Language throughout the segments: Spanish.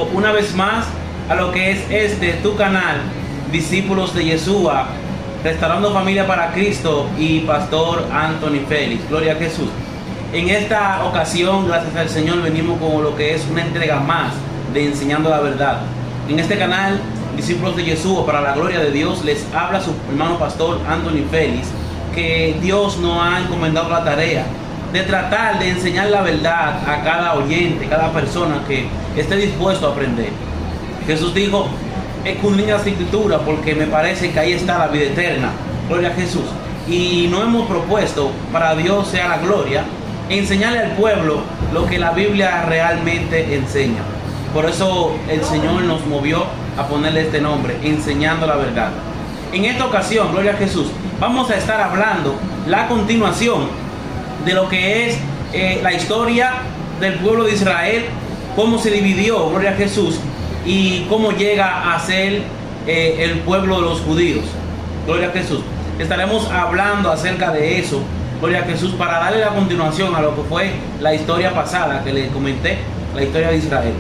bienvenido una vez más a lo que es tu canal, Discípulos de Yeshua, Restaurando Familia para Cristo y Pastor Anthony Félix. Gloria a Jesús. En esta ocasión, gracias al Señor, venimos con lo que es una entrega más de Enseñando la Verdad. En este canal, Discípulos de Yeshua, para la gloria de Dios, les habla su hermano Pastor Anthony Félix, que Dios nos ha encomendado la tarea de tratar de enseñar la verdad a cada oyente, cada persona que esté dispuesto a aprender. Jesús dijo: escudriñad las Escrituras, porque me parece que ahí está la vida eterna. Gloria a Jesús. Y nos hemos propuesto, para Dios sea la gloria, enseñarle al pueblo lo que la Biblia realmente enseña. Por eso el Señor nos movió a ponerle este nombre, Enseñando la Verdad. En esta ocasión, gloria a Jesús, vamos a estar hablando la continuación de lo que es la historia del pueblo de Israel, cómo se dividió, gloria a Jesús, y cómo llega a ser el pueblo de los judíos. Gloria a Jesús. Estaremos hablando acerca de eso, gloria a Jesús, para darle la continuación a lo que fue la historia pasada que les comenté, la historia de Israel.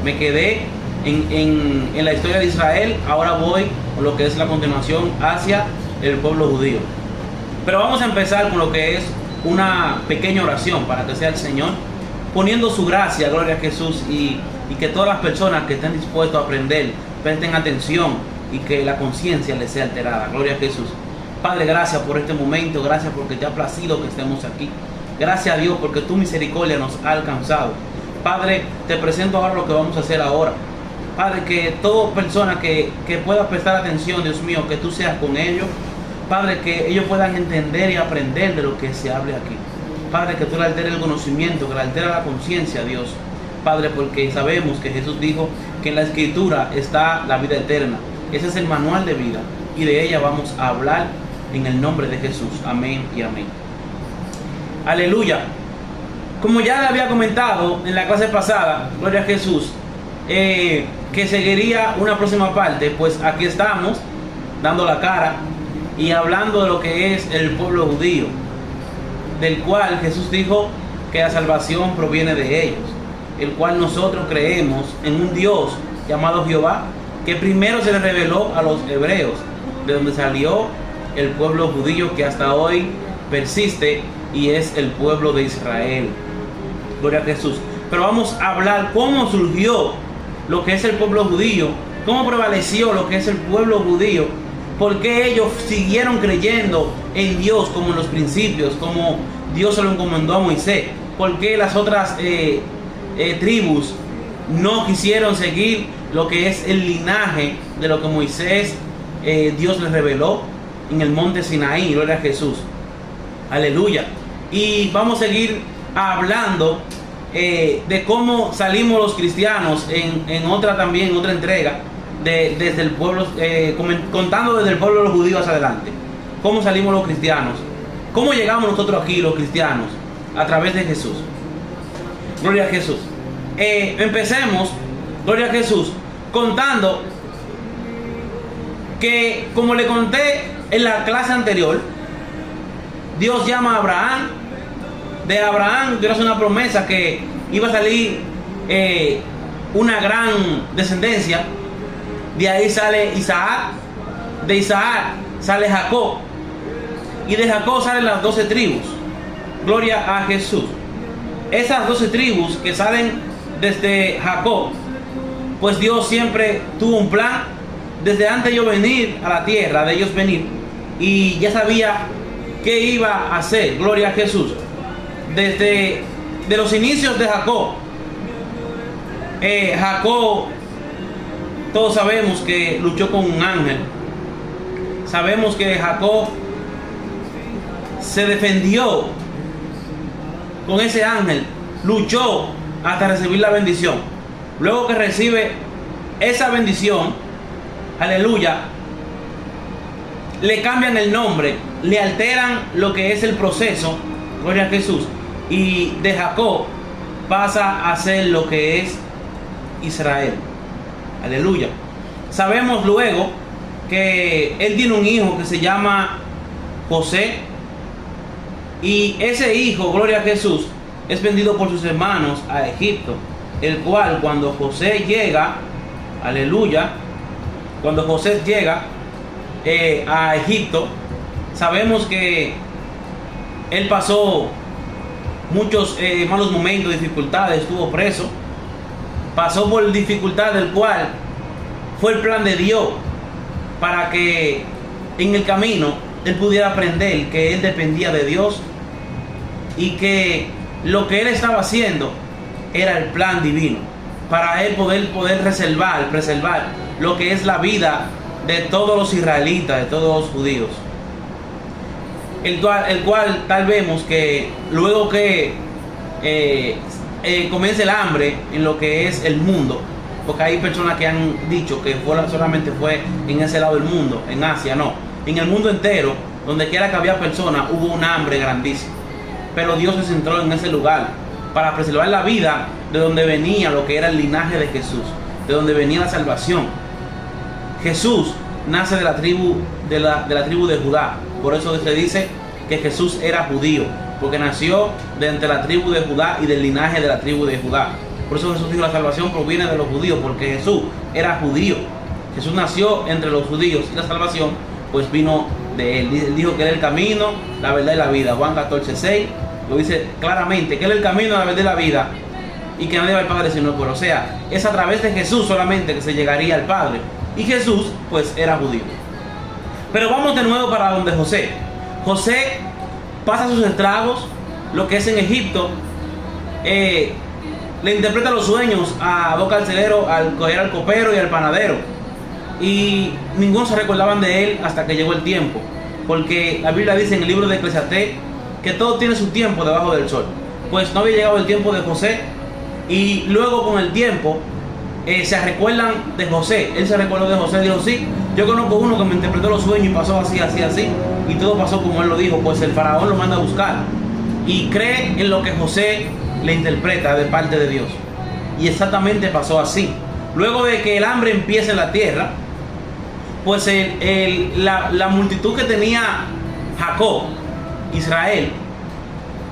Me quedé en la historia de Israel, ahora voy con lo que es la continuación hacia el pueblo judío. Pero vamos a empezar con lo que es una pequeña oración para que sea el Señor poniendo su gracia, gloria a Jesús, y que todas las personas que estén dispuestos a aprender presten atención y que la conciencia les sea alterada. Gloria a Jesús. Padre, gracias por este momento, gracias porque te ha placido que estemos aquí. Gracias a Dios porque tu misericordia nos ha alcanzado. Padre, te presento ahora lo que vamos a hacer ahora. Padre, que toda persona que pueda prestar atención, Dios mío, que tú seas con ellos. Padre, que ellos puedan entender y aprender de lo que se hable aquí. Padre, que tú le alteres el conocimiento, que le alteres la conciencia, Dios. Padre, porque sabemos que Jesús dijo que en la Escritura está la vida eterna. Ese es el manual de vida y de ella vamos a hablar en el nombre de Jesús. Amén y amén. Aleluya. Como ya le había comentado en la clase pasada, gloria a Jesús, que seguiría una próxima parte, pues aquí estamos dando la cara y hablando de lo que es el pueblo judío, del cual Jesús dijo que la salvación proviene de ellos, el cual nosotros creemos en un Dios llamado Jehová, que primero se le reveló a los hebreos, de donde salió el pueblo judío que hasta hoy persiste y es el pueblo de Israel. Gloria a Jesús. Pero vamos a hablar cómo surgió lo que es el pueblo judío, cómo prevaleció lo que es el pueblo judío, por qué ellos siguieron creyendo en Dios como en los principios, como Dios se lo encomendó a Moisés, por qué las otras tribus no quisieron seguir lo que es el linaje de lo que Moisés, Dios les reveló en el monte Sinaí. Gloria a Jesús. Aleluya. Y vamos a seguir hablando de cómo salimos los cristianos en otra entrega desde el pueblo, contando desde el pueblo de los judíos hacia adelante. Cómo salimos los cristianos, cómo llegamos nosotros aquí los cristianos a través de Jesús. Gloria a Jesús. Empecemos, gloria a Jesús, contando que, como le conté en la clase anterior, Dios llama a Abraham. De Abraham Dios hace una promesa que iba a salir una gran descendencia. De ahí sale Isaac, de Isaac sale Jacob, y de Jacob salen las 12 tribus. Gloria a Jesús. Esas 12 tribus que salen desde Jacob, pues Dios siempre tuvo un plan desde antes de ellos venir a la tierra, de ellos venir, y ya sabía qué iba a hacer. Gloria a Jesús. Desde los inicios de Jacob, Jacob, todos sabemos que luchó con un ángel. Sabemos que Jacob se defendió con ese ángel, luchó hasta recibir la bendición. Luego que recibe esa bendición, aleluya, le cambian el nombre, le alteran lo que es el proceso, gloria a Jesús, y de Jacob pasa a ser lo que es Israel. Aleluya. Sabemos luego que él tiene un hijo que se llama José, y ese hijo, gloria a Jesús, es vendido por sus hermanos a Egipto. el cual cuando José llega, aleluya, cuando José llega a Egipto, sabemos que él pasó muchos malos momentos, dificultades, estuvo preso, pasó por dificultades, del cual fue el plan de Dios para que en el camino él pudiera aprender que él dependía de Dios y que lo que él estaba haciendo era el plan divino para él poder preservar lo que es la vida de todos los israelitas, de todos los judíos, el cual tal vemos que luego que comience el hambre en lo que es el mundo, porque hay personas que han dicho que solamente fue en ese lado del mundo, en Asia, no, en el mundo entero, donde quiera que había personas, hubo un hambre grandísima, pero Dios se centró en ese lugar para preservar la vida de donde venía lo que era el linaje de Jesús, de donde venía la salvación. Jesús nace de la tribu de Judá, por eso se dice que Jesús era judío, porque nació de entre la tribu de Judá y del linaje de la tribu de Judá. Por eso Jesús dijo: la salvación proviene de los judíos, porque Jesús era judío. Jesús nació entre los judíos y la salvación pues vino de él. Él dijo que era el camino, la verdad y la vida. Juan 14:6 lo dice claramente, que él es el camino, la verdad y la vida, y que nadie va al Padre sino por él. O sea, es a través de Jesús solamente que se llegaría al Padre. Y Jesús pues era judío. Pero vamos de nuevo para donde José. José pasa sus estragos, lo que es en Egipto. Le interpreta los sueños a dos carceleros, al copero y al panadero, y ninguno se recordaban de él hasta que llegó el tiempo, porque la Biblia dice en el libro de Eclesiastés que todo tiene su tiempo debajo del sol. Pues no había llegado el tiempo de José, y luego con el tiempo se recuerdan de José. Él se recordó de José, dijo: sí, yo conozco uno que me interpretó los sueños y pasó así, así, así, y todo pasó como él lo dijo. Pues el faraón lo manda a buscar y cree en lo que José le interpreta de parte de Dios, y exactamente pasó así. Luego de que el hambre empiece en la tierra, pues la multitud que tenía Jacob, Israel,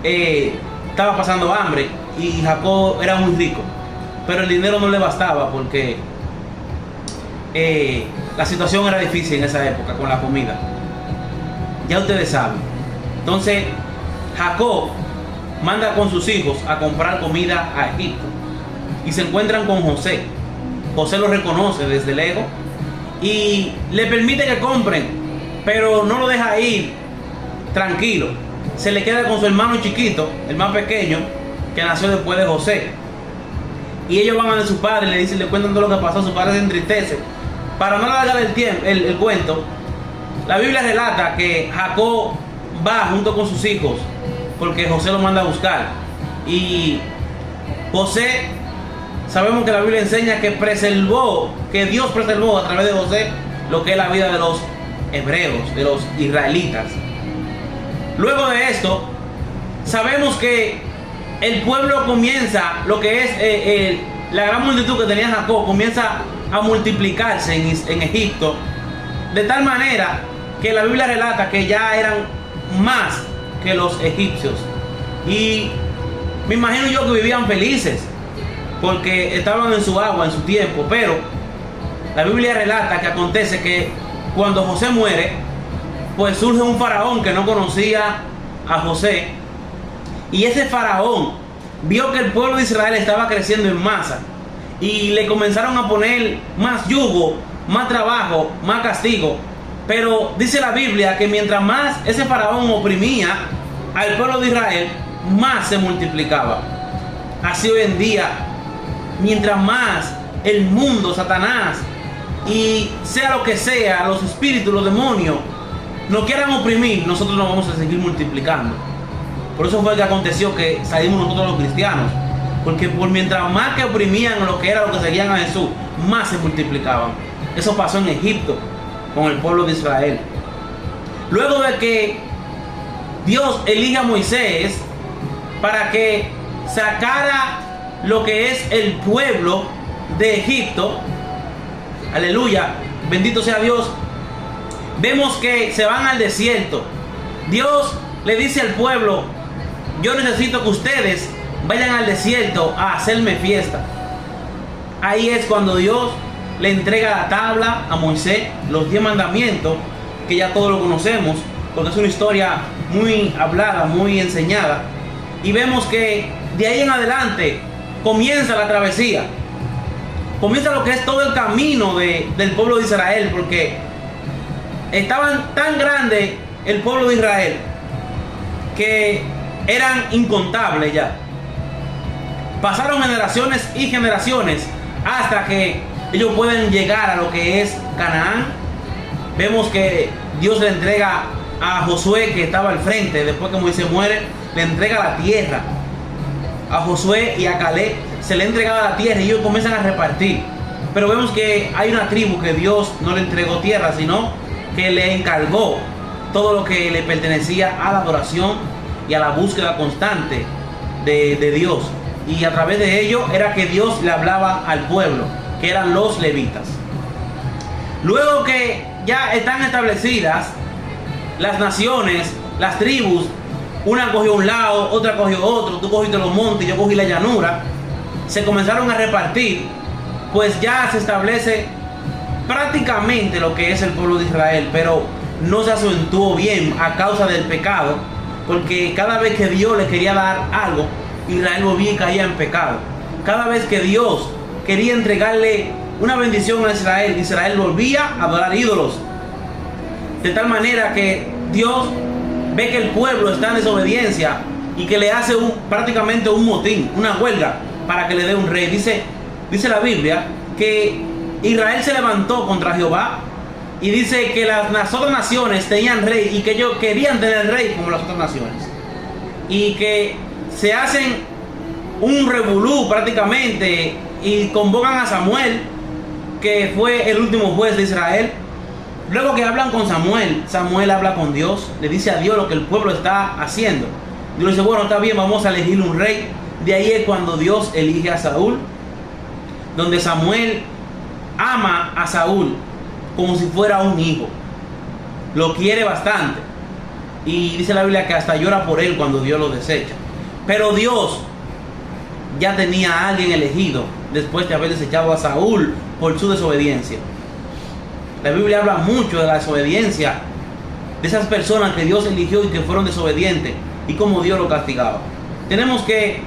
estaba pasando hambre, y Jacob era muy rico, pero el dinero no le bastaba, porque la situación era difícil en esa época con la comida, ya ustedes saben. Entonces Jacob manda con sus hijos a comprar comida a Egipto, y se encuentran con José. José lo reconoce desde lejos y le permite que compren, pero no lo deja ir tranquilo. Se le queda con su hermano chiquito, el más pequeño, que nació después de José. Y ellos van a ver su padre, le dicen, le cuentan todo lo que pasó. Su padre se entristece. Para no alargar el cuento, la Biblia relata que Jacob va junto con sus hijos, porque José lo manda a buscar. Y José, sabemos que la Biblia enseña que Dios preservó a través de José lo que es la vida de los hebreos, de los israelitas. Luego de esto, sabemos que el pueblo comienza, lo que es la gran multitud que tenía Jacob, comienza a multiplicarse en Egipto, de tal manera que la Biblia relata que ya eran más que los egipcios. Y me imagino yo que vivían felices, porque estaban en su agua, en su tiempo. Pero la Biblia relata que acontece que cuando José muere, pues surge un faraón que no conocía a José, y ese faraón vio que el pueblo de Israel estaba creciendo en masa, y le comenzaron a poner más yugo, más trabajo, más castigo. Pero dice la Biblia que mientras más ese faraón oprimía al pueblo de Israel, más se multiplicaba. Así hoy en día, mientras más el mundo, Satanás, y sea lo que sea, los espíritus, los demonios, nos quieran oprimir, nosotros nos vamos a seguir multiplicando. Por eso fue que aconteció que salimos nosotros los cristianos, porque por mientras más que oprimían lo que era lo que seguían a Jesús, más se multiplicaban. Eso pasó en Egipto con el pueblo de Israel. Luego de que Dios elige a Moisés para que sacara lo que es el pueblo de Egipto, aleluya, bendito sea Dios, vemos que se van al desierto. Dios le dice al pueblo: yo necesito que ustedes vayan al desierto a hacerme fiesta. ahí es cuando Dios le entrega la tabla a Moisés, los 10 mandamientos, que ya todos lo conocemos, porque es una historia muy hablada, muy enseñada. Y vemos que de ahí en adelante comienza la travesía. Comienza lo que es todo el camino del pueblo de Israel, porque estaban tan grandes el pueblo de Israel que eran incontables ya. Pasaron generaciones y generaciones hasta que ellos pueden llegar a lo que es Canaán. Vemos que Dios le entrega a Josué, que estaba al frente, después que Moisés muere, le entrega la tierra. A Josué y a Caleb se le entregaba la tierra y ellos comienzan a repartir. Pero vemos que hay una tribu que Dios no le entregó tierra, sino que le encargó todo lo que le pertenecía a la adoración y a la búsqueda constante de Dios. Y a través de ello era que Dios le hablaba al pueblo, que eran los levitas. Luego que ya están establecidas las naciones, las tribus, una cogió un lado, otra cogió otro, tú cogiste los montes, yo cogí la llanura, se comenzaron a repartir, pues ya se establece prácticamente lo que es el pueblo de Israel, pero no se acentuó bien a causa del pecado, porque cada vez que Dios le quería dar algo, Israel volvía y caía en pecado. Cada vez que Dios quería entregarle una bendición a Israel, Israel volvía a adorar ídolos. De tal manera que Dios ve que el pueblo está en desobediencia y que le hace prácticamente un motín, una huelga, para que le dé un rey. Dice la Biblia que Israel se levantó contra Jehová y dice que las otras naciones tenían rey y que ellos querían tener rey como las otras naciones. Y que se hacen un revolú prácticamente y convocan a Samuel, que fue el último juez de Israel. Luego que hablan con Samuel, Samuel habla con Dios, le dice a Dios lo que el pueblo está haciendo. Dios le dice, bueno, está bien, vamos a elegir un rey. De ahí es cuando Dios elige a Saúl, donde Samuel ama a Saúl como si fuera un hijo. Lo quiere bastante. Y dice la Biblia que hasta llora por él cuando Dios lo desecha. Pero Dios ya tenía a alguien elegido después de haber desechado a Saúl por su desobediencia. La Biblia habla mucho de la desobediencia de esas personas que Dios eligió y que fueron desobedientes y cómo Dios lo castigaba. Tenemos que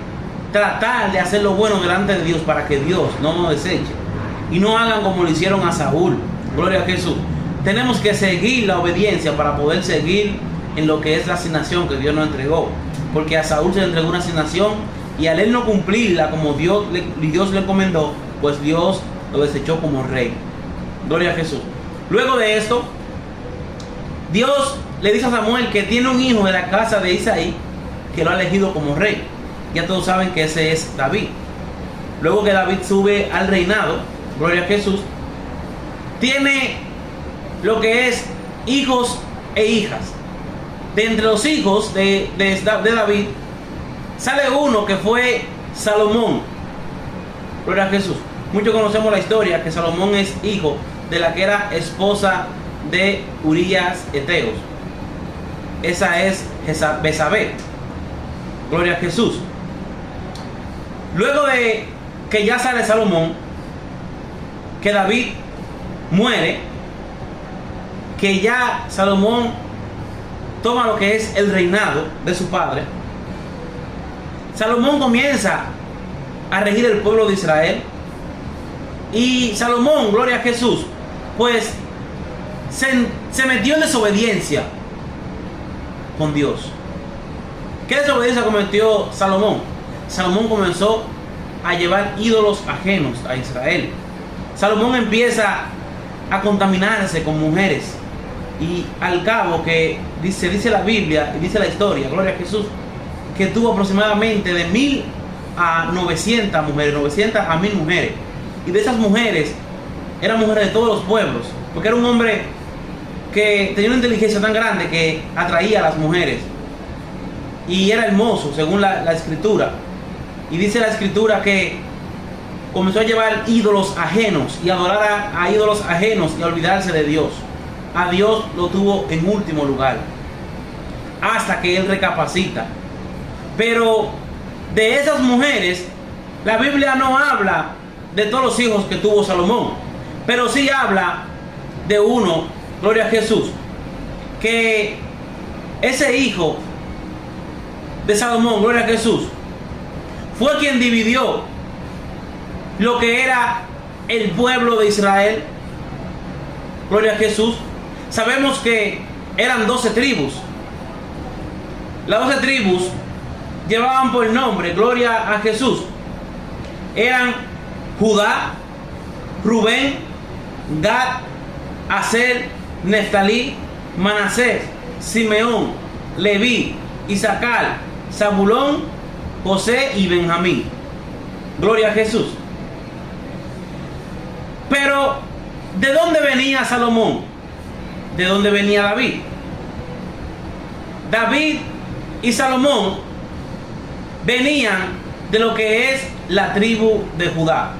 tratar de hacer lo bueno delante de Dios para que Dios no nos deseche y no hagan como lo hicieron a Saúl. Gloria a Jesús. Tenemos que seguir la obediencia para poder seguir en lo que es la asignación que Dios nos entregó, porque a Saúl se le entregó una asignación y al él no cumplirla como Dios le encomendó, pues Dios lo desechó como rey. Gloria a Jesús. Luego de esto, Dios le dice a Samuel que tiene un hijo de la casa de Isaí que lo ha elegido como rey. Ya todos saben que ese es David. Luego que David sube al reinado, gloria a Jesús, tiene lo que es hijos e hijas. De entre los hijos de David sale uno que fue Salomón. Gloria a Jesús. Muchos conocemos la historia que Salomón es hijo de la que era esposa de Urías Eteos. Esa es Besabé. Gloria a Jesús. Luego de que ya sale Salomón, que David muere, que ya Salomón toma lo que es el reinado de su padre, Salomón comienza a regir el pueblo de Israel. Y Salomón, gloria a Jesús, pues se metió en desobediencia con Dios. ¿Qué desobediencia cometió Salomón? Salomón comenzó a llevar ídolos ajenos a Israel. Salomón empieza a contaminarse con mujeres. Y al cabo que dice la Biblia y dice la historia, gloria a Jesús, que tuvo aproximadamente de 1000 a 900 mujeres, 900 a 1000 mujeres. Y de esas mujeres, eran mujeres de todos los pueblos, porque era un hombre que tenía una inteligencia tan grande que atraía a las mujeres. Y era hermoso, según la escritura. Y dice la escritura que comenzó a llevar ídolos ajenos y adorar a ídolos ajenos y a olvidarse de Dios. A Dios lo tuvo en último lugar, hasta que él recapacita. Pero de esas mujeres, la Biblia no habla de todos los hijos que tuvo Salomón, pero sí habla de uno, gloria a Jesús, que ese hijo de Salomón, gloria a Jesús, fue quien dividió lo que era el pueblo de Israel. Gloria a Jesús. Sabemos que eran 12 tribus. Las 12 tribus llevaban por nombre, gloria a Jesús, eran Judá, Rubén, Gad, Aser, Neftalí, Manasés, Simeón, Leví, Isaacar, Zabulón, José y Benjamín. Gloria a Jesús. Pero, ¿de dónde venía Salomón? ¿De dónde venía David? David y Salomón venían de lo que es la tribu de Judá.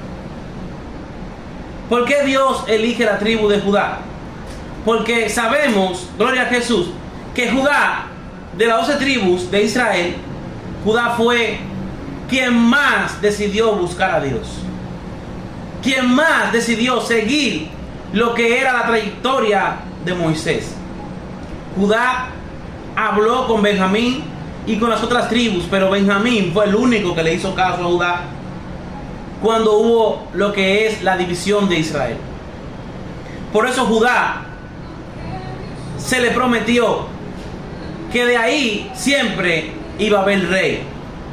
¿Por qué Dios elige la tribu de Judá? Porque sabemos, gloria a Jesús, que Judá, de las 12 tribus de Israel, Judá fue quien más decidió buscar a Dios, quien más decidió seguir lo que era la trayectoria de Moisés. Judá habló con Benjamín y con las otras tribus, pero Benjamín fue el único que le hizo caso a Judá cuando hubo lo que es la división de Israel. Por eso Judá se le prometió que de ahí siempre iba a haber rey.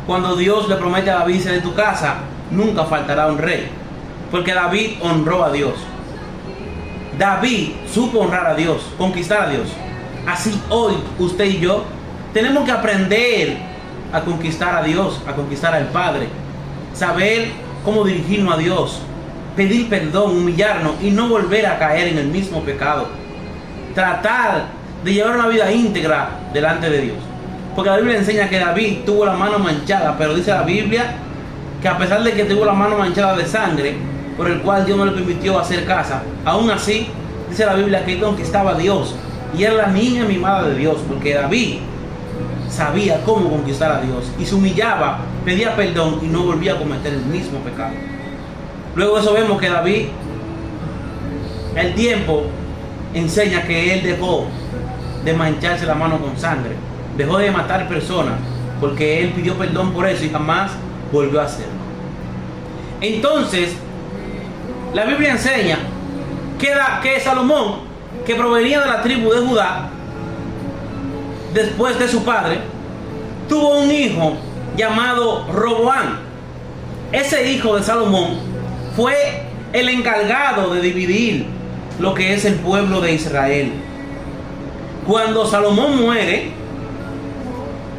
Cuando Dios le promete a David, dice: de tu casa nunca faltará un rey, porque David honró a Dios. David supo honrar a Dios, conquistar a Dios. Así hoy usted y yo tenemos que aprender a conquistar a Dios, a conquistar al Padre, saber cómo dirigirnos a Dios, pedir perdón, humillarnos y no volver a caer en el mismo pecado. Tratar de llevar una vida íntegra delante de Dios. Porque la Biblia enseña que David tuvo la mano manchada, pero dice la Biblia que a pesar de que tuvo la mano manchada de sangre, por el cual Dios no le permitió hacer casa, aún así, dice la Biblia que él conquistaba a Dios y era la niña mimada de Dios, porque David sabía cómo conquistar a Dios y se humillaba, pedía perdón y no volvía a cometer el mismo pecado. Luego de eso vemos que David, el tiempo enseña que él dejó de mancharse la mano con sangre, dejó de matar personas, porque él pidió perdón por eso y jamás volvió a hacerlo. Entonces, la Biblia enseña que Salomón, que provenía de la tribu de Judá, después de su padre, tuvo un hijo llamado Roboam. Ese hijo de Salomón fue el encargado de dividir lo que es el pueblo de Israel. Cuando Salomón muere,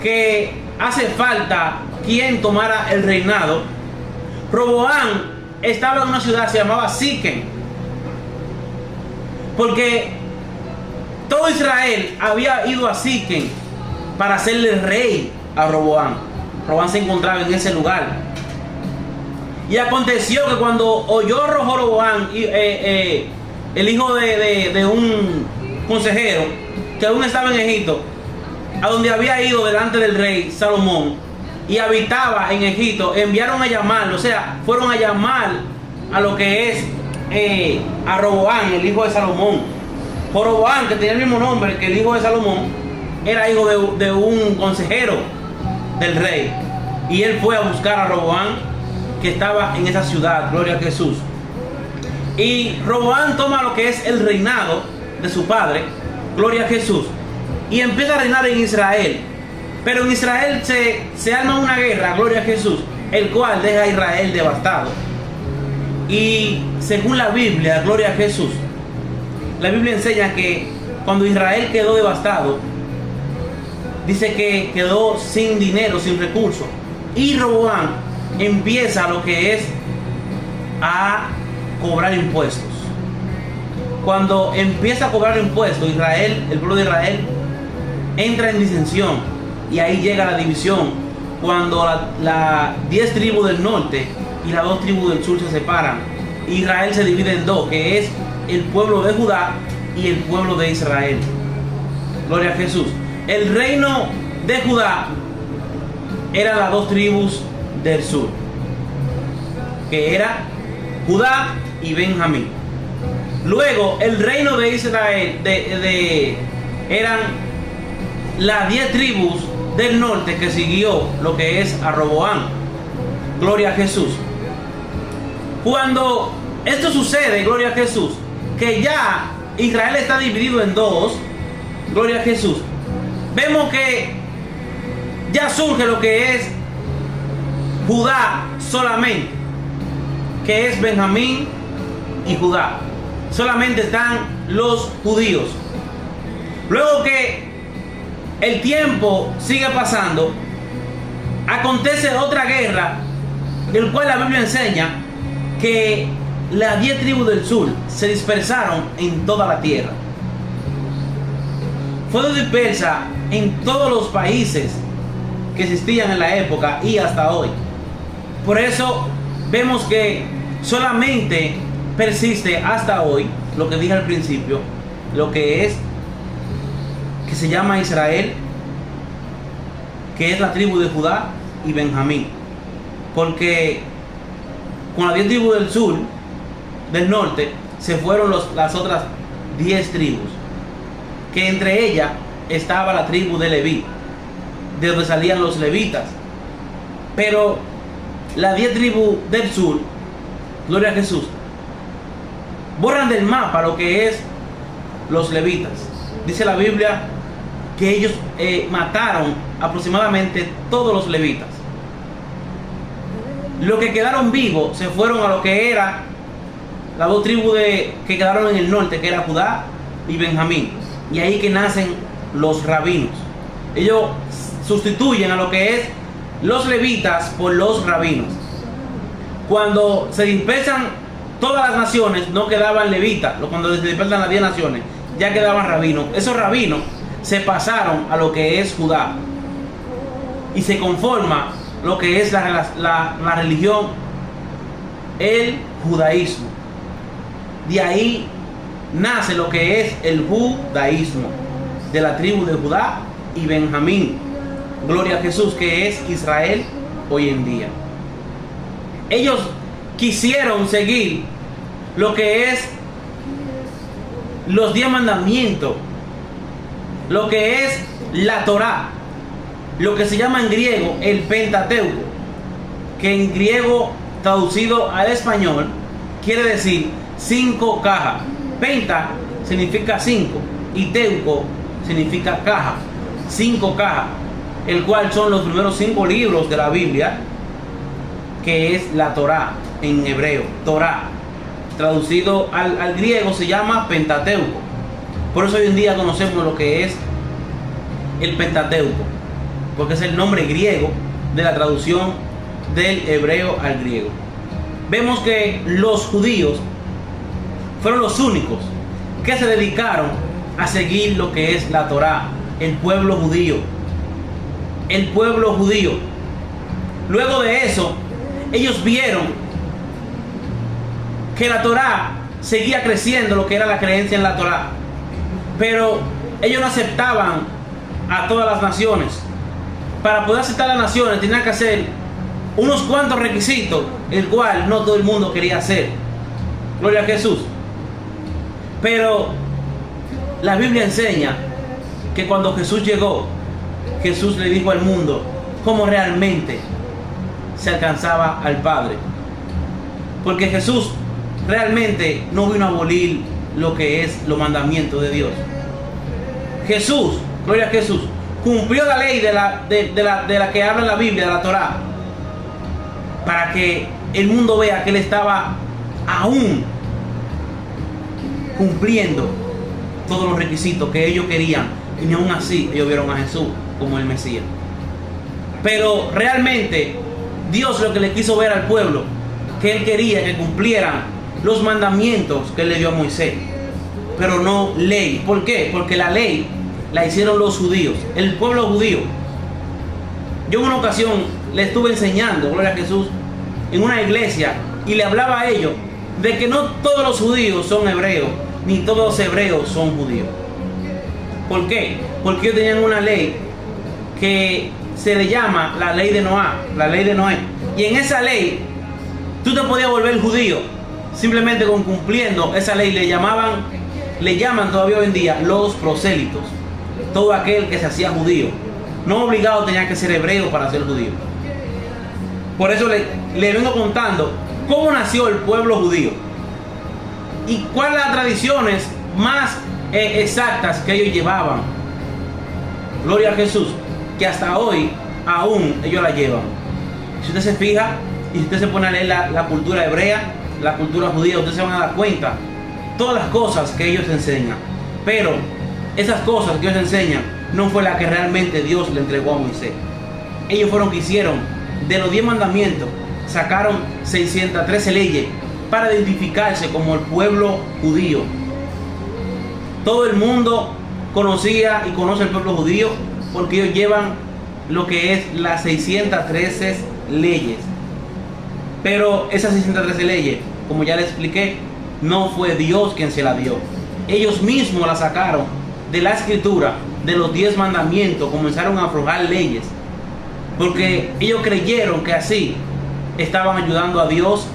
que hace falta quien tomara el reinado, Roboam estaba en una ciudad, se llamaba Siquem, porque todo Israel había ido a Siquem para hacerle rey a Roboam. Roboam se encontraba en ese lugar. Y aconteció que cuando oyó Roboam, el hijo de un consejero que aún estaba en Egipto, a donde había ido delante del rey Salomón y habitaba en Egipto, enviaron a llamarlo, o sea, fueron a llamar a lo que es a Roboam, el hijo de Salomón. Roboam, que tenía el mismo nombre que el hijo de Salomón, era hijo de un consejero del rey, y él fue a buscar a Roboam, que estaba en esa ciudad. Gloria a Jesús. Y Roboam toma lo que es el reinado de su padre, gloria a Jesús, y empieza a reinar en Israel. Pero en Israel se arma una guerra, gloria a Jesús, el cual deja a Israel devastado. Y según la Biblia, gloria a Jesús, la Biblia enseña que cuando Israel quedó devastado, dice que quedó sin dinero, sin recursos. Y Roboam empieza lo que es a cobrar impuestos. Cuando empieza a cobrar impuestos, Israel, el pueblo de Israel, entra en disensión, y ahí llega la división, cuando las 10 tribus del norte y las 2 tribus del sur se separan. Israel se divide en dos, que es el pueblo de Judá y el pueblo de Israel. Gloria a Jesús. El reino de Judá eran las 2 tribus del sur, que era Judá y Benjamín. Luego el reino de Israel eran las 10 tribus del norte que siguió lo que es a Roboam. Gloria a Jesús. Cuando esto sucede, gloria a Jesús, que ya Israel está dividido en dos, gloria a Jesús, vemos que ya surge lo que es Judá solamente, que es Benjamín y Judá. Solamente están los judíos. Luego que el tiempo sigue pasando, acontece otra guerra, del cual la Biblia enseña que las 10 tribus del sur se dispersaron en toda la tierra. Fue dispersa en todos los países que existían en la época y hasta hoy. Por eso vemos que solamente persiste hasta hoy, lo que dije al principio, lo que se llama Israel, que es la tribu de Judá y Benjamín. Porque con las 10 tribus del sur, del norte, se fueron las otras 10 tribus, que entre ellas estaba la tribu de Leví, de donde salían los levitas. Pero las 10 tribus del sur, gloria a Jesús, borran del mapa lo que es los levitas. Dice la Biblia que ellos mataron aproximadamente todos los levitas. Los que quedaron vivos se fueron a lo que era las 2 tribus que quedaron en el norte, que era Judá y Benjamín. Y ahí que nacen los rabinos. Ellos sustituyen a lo que es los levitas por los rabinos. Cuando se dispersan todas las naciones, no quedaban levitas. Cuando se dispersan las 10 naciones, ya quedaban rabinos. Esos rabinos se pasaron a lo que es Judá y se conforma lo que es la religión, el judaísmo. De ahí nace lo que es el judaísmo, de la tribu de Judá y Benjamín. Gloria a Jesús, que es Israel hoy en día. Ellos quisieron seguir lo que es los 10 mandamientos, lo que es la Torá, lo que se llama en griego el Pentateuco, que en griego traducido al español quiere decir 5 cajas. Penta significa 5 y teuco significa caja. 5 cajas, el cual son los primeros 5 libros de la Biblia, que es la Torá en hebreo. Torá traducido al griego se llama Pentateuco. Por eso hoy en día conocemos lo que es el Pentateuco, porque es el nombre griego de la traducción del hebreo al griego. Vemos que los judíos fueron los únicos que se dedicaron a seguir lo que es la Torá, el pueblo judío. El pueblo judío. Luego de eso, ellos vieron que la Torá seguía creciendo, lo que era la creencia en la Torá, pero ellos no aceptaban a todas las naciones. Para poder aceptar a las naciones tenían que hacer unos cuantos requisitos, el cual no todo el mundo quería hacer. Gloria a Jesús. Pero la Biblia enseña que cuando Jesús llegó, Jesús le dijo al mundo cómo realmente se alcanzaba al Padre. Porque Jesús realmente no vino a abolir lo que es los mandamientos de Dios. Jesús, gloria a Jesús, cumplió la ley de la que habla la Biblia, de la Torá, para que el mundo vea que Él estaba aún cumpliendo todos los requisitos que ellos querían, y aún así ellos vieron a Jesús como el Mesías. Pero realmente Dios lo que le quiso ver al pueblo, que Él quería que cumplieran los mandamientos que Él le dio a Moisés, pero no ley. ¿Por qué? Porque la ley la hicieron los judíos, el pueblo judío. Yo en una ocasión le estuve enseñando, gloria a Jesús, en una iglesia, y le hablaba a ellos de que no todos los judíos son hebreos, ni todos los hebreos son judíos. ¿Por qué? Porque ellos tenían una ley que se le llama la ley de Noé, la ley de Noé. Y en esa ley tú te podías volver judío simplemente con cumpliendo esa ley le llaman todavía hoy en día los prosélitos. Todo aquel que se hacía judío. No obligado tenía que ser hebreo para ser judío. Por eso le vengo contando cómo nació el pueblo judío y cuáles las tradiciones más exactas que ellos llevaban. Gloria a Jesús, que hasta hoy aún ellos la llevan. Si usted se fija y si usted se pone a leer la cultura hebrea, la cultura judía, ustedes se van a dar cuenta todas las cosas que ellos enseñan. Pero esas cosas que ellos enseñan no fue la que realmente Dios le entregó a Moisés. Ellos fueron que hicieron de los 10 mandamientos, sacaron 613 leyes para identificarse como el pueblo judío. Todo el mundo conocía y conoce el pueblo judío porque ellos llevan lo que es las 613 leyes. Pero esas 613 leyes, como ya les expliqué, no fue Dios quien se las dio. Ellos mismos las sacaron de la escritura, de los 10 mandamientos, comenzaron a aflojar leyes. Porque ellos creyeron que así estaban ayudando a Dios,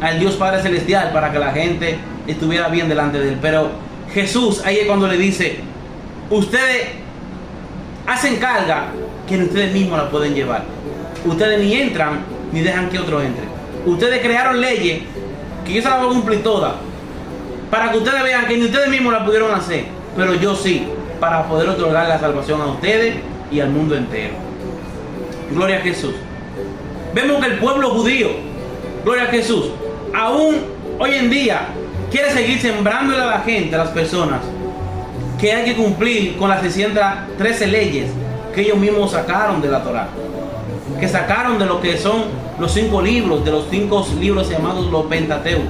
al Dios Padre Celestial, para que la gente estuviera bien delante de Él. Pero Jesús, ahí es cuando le dice, ustedes hacen carga que ustedes mismos la pueden llevar. Ustedes ni entran, ni dejan que otro entre. Ustedes crearon leyes que yo se las voy a cumplir todas, para que ustedes vean que ni ustedes mismos la pudieron hacer, pero yo sí, para poder otorgar la salvación a ustedes y al mundo entero. Gloria a Jesús. Vemos que el pueblo judío, gloria a Jesús, aún hoy en día quiere seguir sembrándole a la gente, a las personas, que hay que cumplir con las 613 leyes que ellos mismos sacaron de la Torá, que sacaron de lo que son los 5 libros, de los 5 libros llamados los Pentateucos.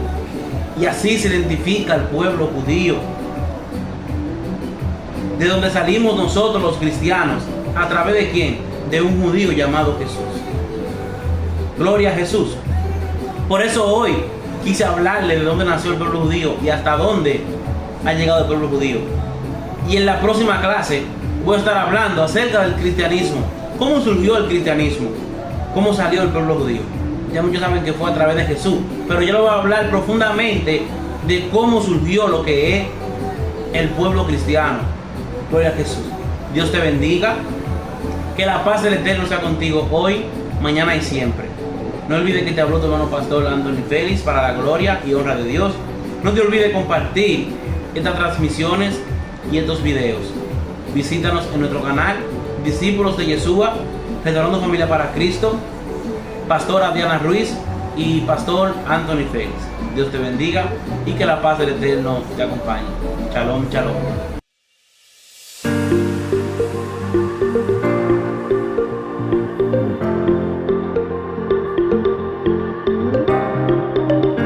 Y así se identifica el pueblo judío, de donde salimos nosotros los cristianos. ¿A través de quién? De un judío llamado Jesús. Gloria a Jesús. Por eso hoy quise hablarle de dónde nació el pueblo judío y hasta dónde ha llegado el pueblo judío. Y en la próxima clase voy a estar hablando acerca del cristianismo. ¿Cómo surgió el cristianismo? ¿Cómo salió el pueblo judío? Ya muchos saben que fue a través de Jesús, pero yo le voy a hablar profundamente de cómo surgió lo que es el pueblo cristiano. Gloria a Jesús. Dios te bendiga. Que la paz del Eterno sea contigo hoy, mañana y siempre. No olvides que te habló tu hermano pastor Anthony Félix para la gloria y honra de Dios. No te olvides compartir estas transmisiones y estos videos. Visítanos en nuestro canal, Discípulos de Yeshua, Restaurando Familia para Cristo, Pastora Diana Ruiz y Pastor Anthony Félix. Dios te bendiga y que la paz del Eterno te acompañe. Shalom, shalom.